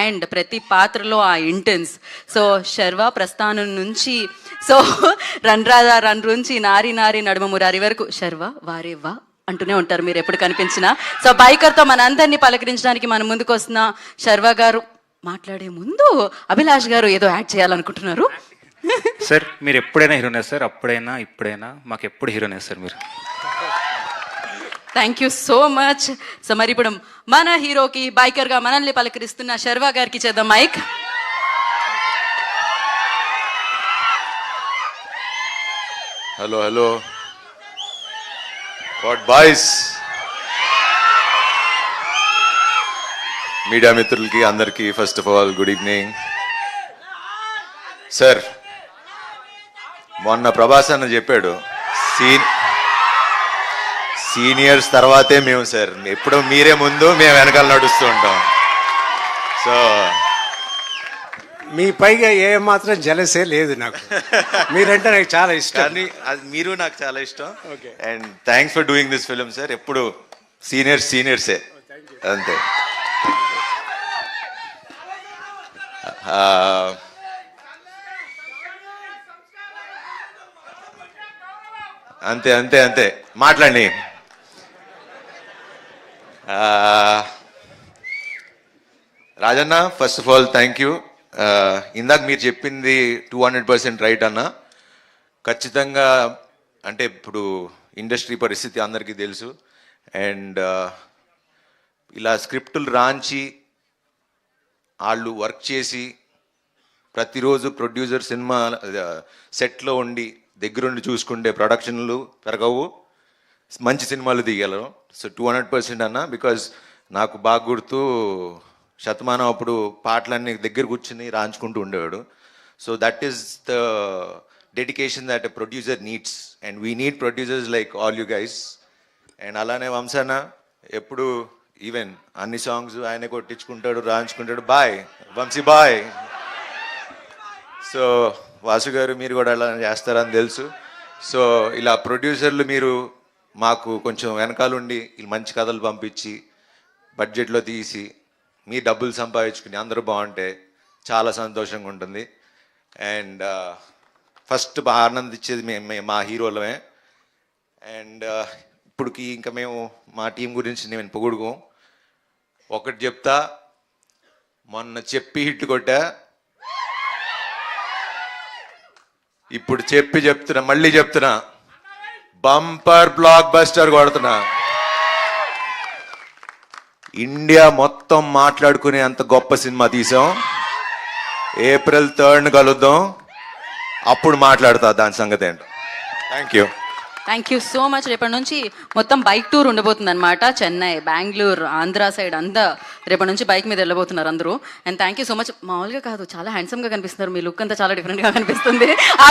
And ప్రతి పాత్రలో ఆ ఇంటెన్స్. సో శర్వా ప్రస్థానం నుంచి, సో రన్ రాధా రన్ నుంచి నారి నారి నడుమ మురారి వరకు శర్వా వారే వా అంటూనే ఉంటారు మీరు ఎప్పుడు కనిపించినా. సో బైకర్తో మన అందరినీ పలకరించడానికి మన ముందుకు వస్తున్న శర్వా గారు మాట్లాడే ముందు అభిలాష్ గారు ఏదో యాడ్ చేయాలనుకుంటున్నారు. సార్ మీరు ఎప్పుడైనా హీరోనే సార్, అప్పుడైనా ఇప్పుడైనా మాకు ఎప్పుడు హీరోనే సార్ మీరు. Thank you so much. So మరి ఇప్పుడు మన హీరోకి బైకర్గా మనల్ని పలకరిస్తున్న శర్వా గారికి చేద్దాం mic. Hello hello what boys, media మిత్రులకి అందరికీ first of all good evening. Sir మొన్న ప్రభాస్ అన్న చెప్పాడు సీనియర్స్ తర్వాతే మేము సార్, ఎప్పుడు మీరే ముందు మేము వెనకాల నడుస్తూ ఉంటాం. సో మీ పైగా ఏ మాత్రం జలసే లేదు నాకు, మీరంటే నాకు చాలా ఇష్టం. కానీ అది మీరు నాకు చాలా ఇష్టం. And thanks for doing this film sir. ఎప్పుడు సీనియర్సే అంతే. అంతే అంతే అంతే మాట్లాడి. Rajanna first of all thank you. ఇందాక మీరు చెప్పింది 200% రైట్ అన్న. ఖచ్చితంగా అంటే ఇప్పుడు ఇండస్ట్రీ పరిస్థితి అందరికీ తెలుసు. అండ్ ఇలా స్క్రిప్టులు రాంచి వాళ్ళు వర్క్ చేసి ప్రతిరోజు ప్రొడ్యూసర్ సినిమా సెట్లో ఉండి దగ్గరుండి చూసుకుంటే ప్రొడక్షన్లు పెరగవు, మంచి సినిమాలు తీయగలరు. సో 200% అన్న. బికాజ్ నాకు బాగా గుర్తు శతమానం అప్పుడు పాటలన్నీ దగ్గర కూర్చుని రాంచుకుంటూ ఉండేవాడు. So that is the dedication that a producer needs, and we need producers like all you guys. And అలానే వంశాన ఎప్పుడు ఈవెన్ అన్ని సాంగ్స్ ఆయన కొట్టించుకుంటాడు, రాంచుకుంటాడు. బాయ్ వంశీ బాయ్. సో వాసు గారు మీరు కూడా అలా చేస్తారని తెలుసు. సో ఇలా ప్రొడ్యూసర్లు మీరు మాకు కొంచెం వెనకాలండి మంచి కథలు పంపించి బడ్జెట్లో తీసి మీ డబ్బులు సంపాదించుకుని అందరూ బాగుంటే చాలా సంతోషంగా ఉంటుంది. అండ్ ఫస్ట్ ఆనందించేది మా హీరోలమే. అండ్ ఇప్పటికి ఇంకా మేము మా టీం గురించి నేను పొగుడుకోం. ఒకటి చెప్తా, మొన్న చెప్పి హిట్ కొట్టా, ఇప్పుడు చెప్తున్నా మళ్ళీ చెప్తున్నా, బంపర్ బ్లాక్ బస్టర్ కొడుతున్నా. ఇండియా మొత్తం మాట్లాడుకునే అంత గొప్ప సినిమా తీసాం. April 3rd కలుద్దాం, అప్పుడు మాట్లాడతా దాని సంగతి ఏంటో. Thank you so much. రేపటి నుంచి మొత్తం బైక్ టూర్ ఉండబోతుంది అనమాట. చెన్నై, బెంగళూరు, ఆంధ్ర సైడ్ అంతా రేపటి నుంచి బైక్ మీద వెళ్ళబోతున్నారు అందరూ. And thank you so much. మామూలుగా కాదు, చాలా హ్యాండ్సమ్గా కనిపిస్తున్నారు. మీ లుక్ అంతా చాలా డిఫరెంట్గా కనిపిస్తుంది. ఆ